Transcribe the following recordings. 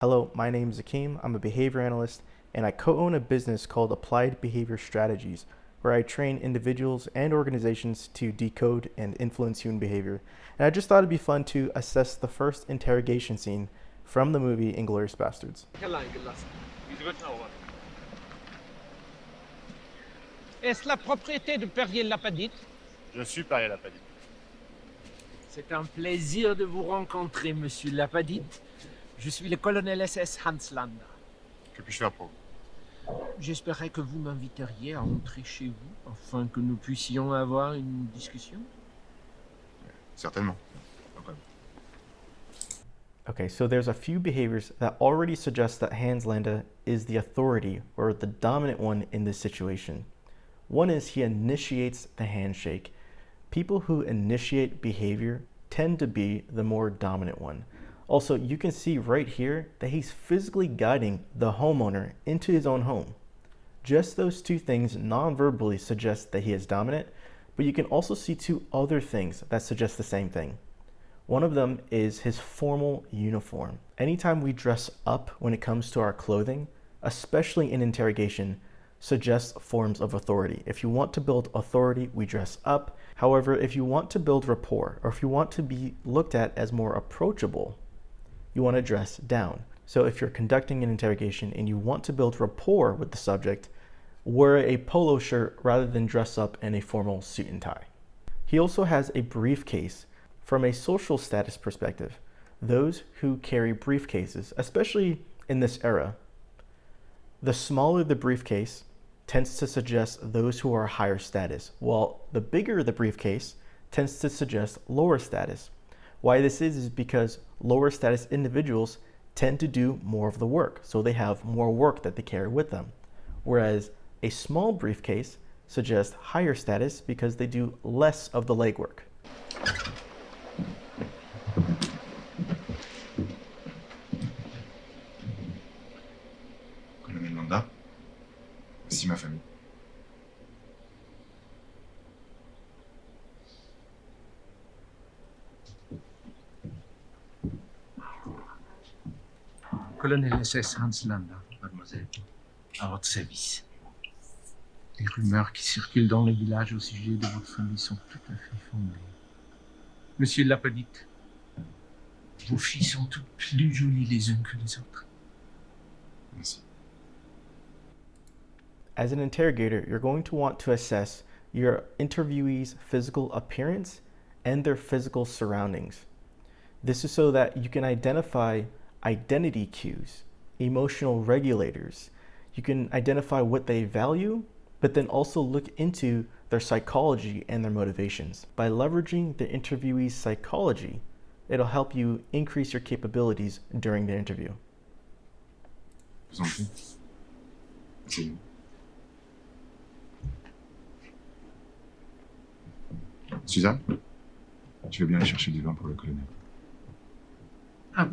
Hello, my name is Akeem. I'm a behavior analyst, and I co-own a business called Applied Behavior Strategies, where I train individuals and organizations to decode and influence human behavior. And I just thought it'd be fun to assess the first interrogation scene from the movie Inglourious Basterds. Est-ce la propriété de Perrier-Lapadite? Je suis Perrier-Lapadite. C'est un plaisir de vous rencontrer, monsieur Lapadite. Je suis le colonel SS Hans Landa. Que puis-je faire pour vous? J'espérais que vous m'inviteriez à entrer chez vous afin que nous puissions avoir une discussion. Certainement. Okay. Okay, so there's a few behaviors that already suggest that Hans Landa is the authority or the dominant one in this situation. One is he initiates the handshake. People who initiate behavior tend to be the more dominant one. Also, you can see right here that he's physically guiding the homeowner into his own home. Just those two things non-verbally suggest that he is dominant, but you can also see two other things that suggest the same thing. One of them is his formal uniform. Anytime we dress up when it comes to our clothing, especially in interrogation, suggests forms of authority. If you want to build authority, we dress up. However, if you want to build rapport, or if you want to be looked at as more approachable, you want to dress down. So if you're conducting an interrogation and you want to build rapport with the subject, wear a polo shirt rather than dress up in a formal suit and tie. He also has a briefcase. From a social status perspective, those who carry briefcases, especially in this era, the smaller the briefcase tends to suggest those who are higher status, while the bigger the briefcase tends to suggest lower status. Why this is because lower status individuals tend to do more of the work, so they have more work that they carry with them. Whereas a small briefcase suggests higher status because they do less of the legwork. Colonel Landa, voici ma famille. Colonel SS Hans Landa, mademoiselle, à votre service. Les rumeurs qui circulent dans le village au sujet de votre famille sont tout à fait fondées. Monsieur Lapadite, vos filles sont toutes plus jolies les unes que les autres. Merci. As an interrogator, you're going to want to assess your interviewee's physical appearance and their physical surroundings. This is so that you can identify identity cues, emotional regulators. You can identify what they value, but then also look into their psychology and their motivations. By leveraging the interviewee's psychology, it'll help you increase your capabilities during the interview. Je vous en prie. Essayez. Suzanne, tu veux bien aller chercher du vin pour le colonel? Ah,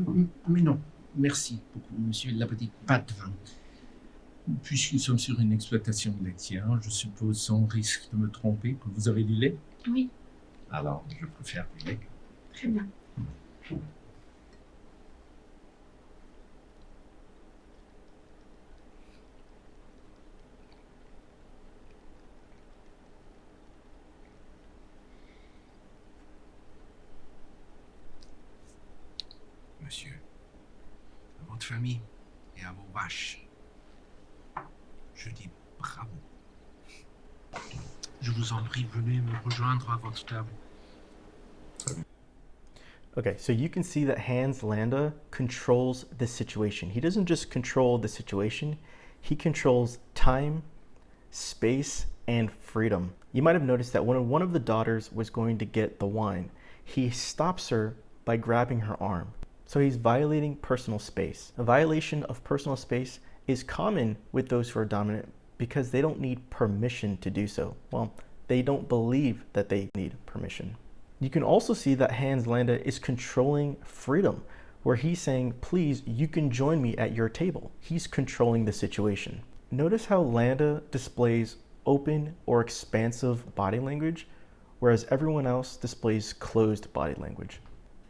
mais non, merci beaucoup, monsieur Lapadite, pas de vin. Puisque nous sommes sur une exploitation laitière, je suppose sans risque de me tromper que vous avez du lait? Oui, Alors, je préfère du lait. très bien. Monsieur, à votre famille et à vos vaches, je dis bravo. Je vous en prie, venez me rejoindre à votre table. Okay, so you can see that Hans Landa controls the situation. He doesn't just control the situation, he controls time, space, and freedom. You might have noticed that when one of the daughters was going to get the wine, he stops her by grabbing her arm. So he's violating personal space. A violation of personal space is common with those who are dominant because they don't need permission to do so. Well, they don't believe that they need permission. You can also see that Hans Landa is controlling freedom, where he's saying, please, you can join me at your table. He's controlling the situation. Notice how Landa displays open or expansive body language, whereas everyone else displays closed body language.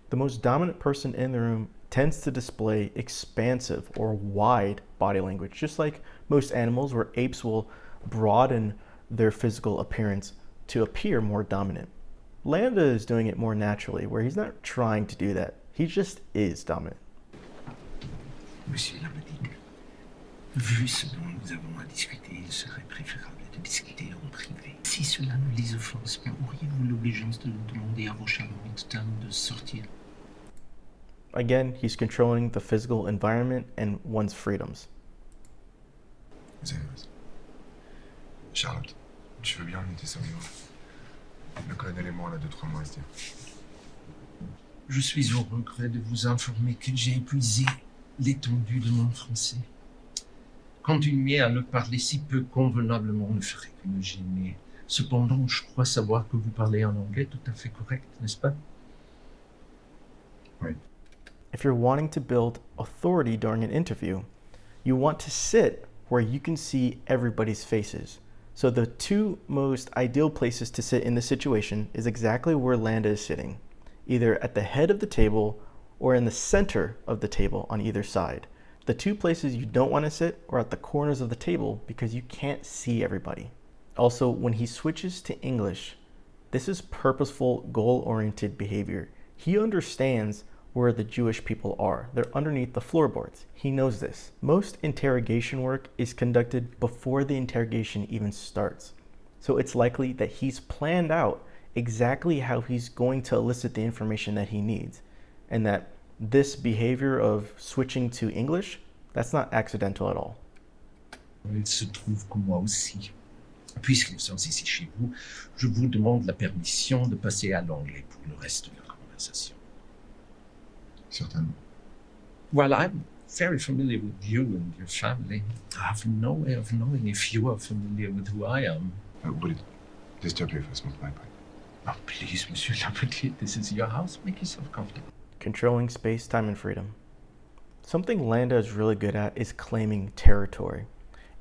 The most dominant person in the room tends to display expansive or wide body language, just like most animals, where apes will broaden their physical appearance to appear more dominant. Landa is doing it more naturally, where he's not trying to do that. He just is dominant. Monsieur Lamadine, vu ce dont nous avons à discuter, il serait préférable de discuter en privé. Si cela ne les offense pas, auriez-vous l'obligeance de demander à vos charmantes dames de sortir? Again, he's controlling the physical environment and one's freedoms. Vous avez raison. Charlotte, tu veux bien noter ça au niveau? Le colonel et moi, on a 2-3 mois à se dire. Je suis au regret de vous informer que j'ai épuisé l'étendue de mon français. Continuer à le parler si peu convenablement ne ferait que me gêner. Cependant, je crois savoir que vous parlez un anglais tout à fait correct, n'est-ce pas? Oui. If you're wanting to build authority during an interview, you want to sit where you can see everybody's faces. So the two most ideal places to sit in this situation is exactly where Landa is sitting, either at the head of the table or in the center of the table on either side. The two places you don't want to sit are at the corners of the table because you can't see everybody. Also, when he switches to English, this is purposeful, goal-oriented behavior. He understands where the Jewish people are. They're underneath the floorboards. He knows this. Most interrogation work is conducted before the interrogation even starts. So it's likely that he's planned out exactly how he's going to elicit the information that he needs, and that this behavior of switching to English, that's not accidental at all. Il se trouve que moi aussi. Puisque nous sommes ici chez vous, je vous demande la permission de passer à l'anglais pour le reste de la conversation. Certainement. Well, I'm very familiar with you and your family. I have no way of knowing if you are familiar with who I am. Would it disturb you if I smoked my pipe? Oh, please, Monsieur Lamadine, this is your house. Make yourself comfortable. Controlling space, time, and freedom. Something Landa is really good at is claiming territory.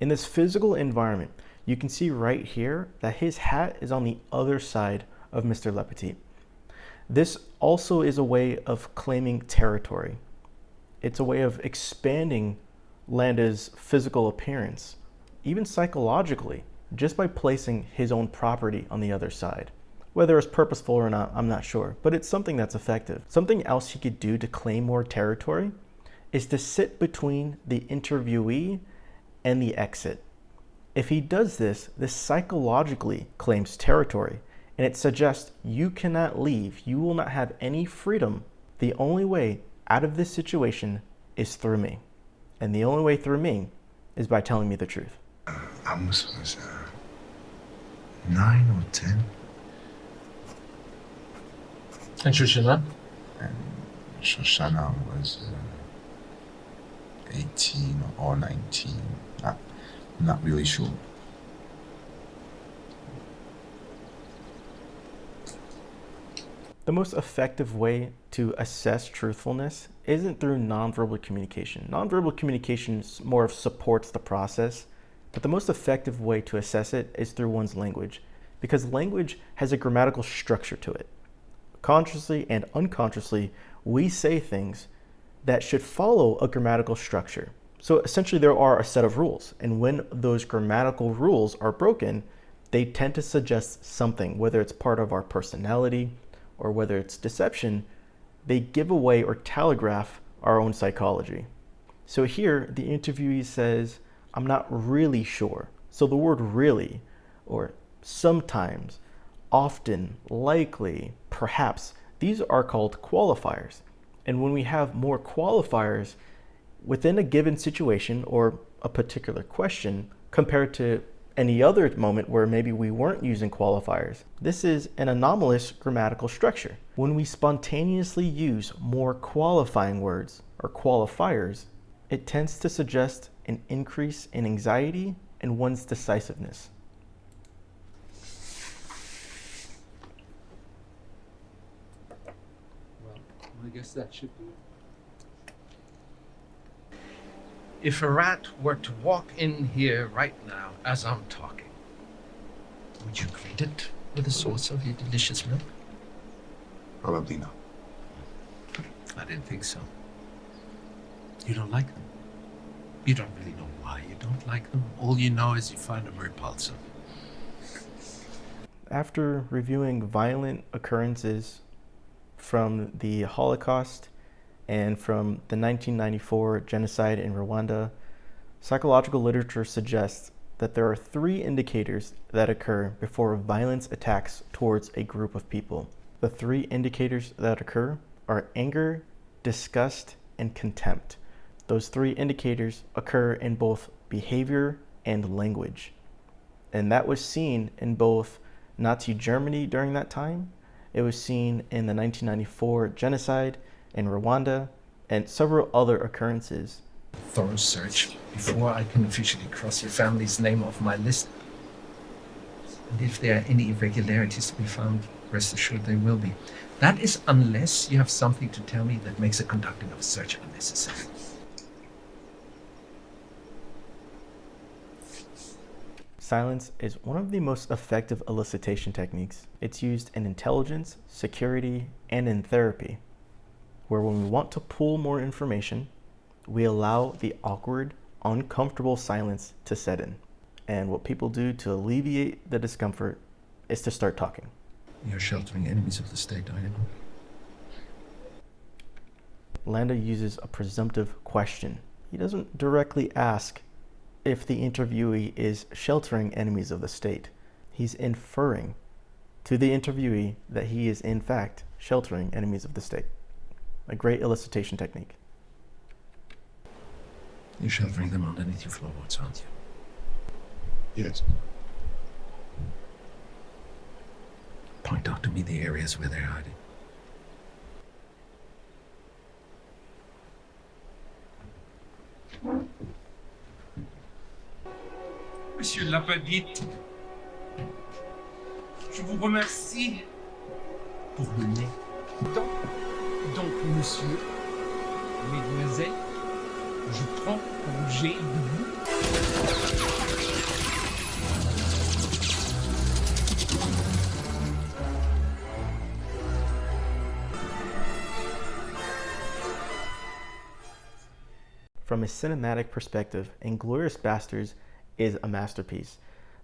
In this physical environment, you can see right here that his hat is on the other side of Mr. Lepetit. This also is a way of claiming territory. It's a way of expanding Landa's physical appearance, even psychologically, just by placing his own property on the other side. Whether it's purposeful or not, I'm not sure, but it's something that's effective. Something else he could do to claim more territory is to sit between the interviewee and the exit. If he does this, this psychologically claims territory, and it suggests you cannot leave. You will not have any freedom. The only way out of this situation is through me. And the only way through me is by telling me the truth. Amos was 9 or 10. And Shoshana? And Shoshana was 18 or 19. I'm not really sure. The most effective way to assess truthfulness isn't through nonverbal communication. Nonverbal communication more of supports the process, but the most effective way to assess it is through one's language, because language has a grammatical structure to it. Consciously and unconsciously, we say things that should follow a grammatical structure. So essentially there are a set of rules, and when those grammatical rules are broken, they tend to suggest something, whether it's part of our personality or whether it's deception. They give away or telegraph our own psychology. So here the interviewee says, I'm not really sure. So the word really, or sometimes, often, likely, perhaps, these are called qualifiers. And when we have more qualifiers within a given situation or a particular question compared to any other moment where maybe we weren't using qualifiers, this is an anomalous grammatical structure. When we spontaneously use more qualifying words or qualifiers, it tends to suggest an increase in anxiety and one's decisiveness. Well, I guess that should do it. If a rat were to walk in here right now as I'm talking, would you greet it with a source of your delicious milk? Probably not. I didn't think so. You don't like them. You don't really know why you don't like them. All you know is you find them repulsive. After reviewing violent occurrences from the Holocaust and from the 1994 genocide in Rwanda, psychological literature suggests that there are 3 indicators that occur before violence attacks towards a group of people. The 3 indicators that occur are anger, disgust, and contempt. Those 3 indicators occur in both behavior and language. And that was seen in both Nazi Germany during that time. It was seen in the 1994 genocide in Rwanda and several other occurrences. Thorough search before I can officially cross your family's name off my list. And if there are any irregularities to be found, rest assured they will be. That is unless you have something to tell me that makes the conducting of a search unnecessary. Silence is one of the most effective elicitation techniques. It's used in intelligence, security, and in therapy, where when we want to pull more information, we allow the awkward, uncomfortable silence to set in. And what people do to alleviate the discomfort is to start talking. You're sheltering enemies of the state, are you not? Landa uses a presumptive question. He doesn't directly ask if the interviewee is sheltering enemies of the state. He's inferring to the interviewee that he is in fact sheltering enemies of the state. A great elicitation technique. You're sheltering them underneath your floorboards, aren't you? Yes. Point out to me the areas where they're hiding. Monsieur Lapadite, je vous remercie Pour le nez. Donc, monsieur, mesdemoiselles, je prends congé de vous. From a cinematic perspective, Inglourious Basterds is a masterpiece.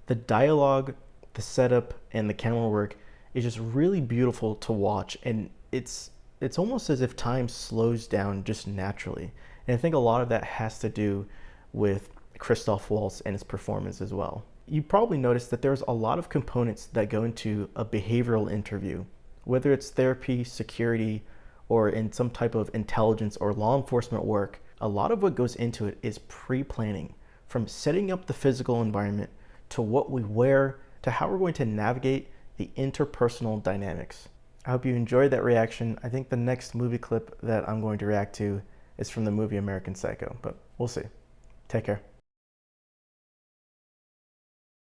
The dialogue, the setup, and the camera work is just really beautiful to watch, and it's almost as if time slows down just naturally. And I think a lot of that has to do with Christoph Waltz and his performance as well. You probably noticed that there's a lot of components that go into a behavioral interview, whether it's therapy, security, or in some type of intelligence or law enforcement work. A lot of what goes into it is pre-planning, from setting up the physical environment to what we wear to how we're going to navigate the interpersonal dynamics. I hope you enjoyed that reaction. I think the next movie clip that I'm going to react to is from the movie American Psycho, but we'll see. Take care.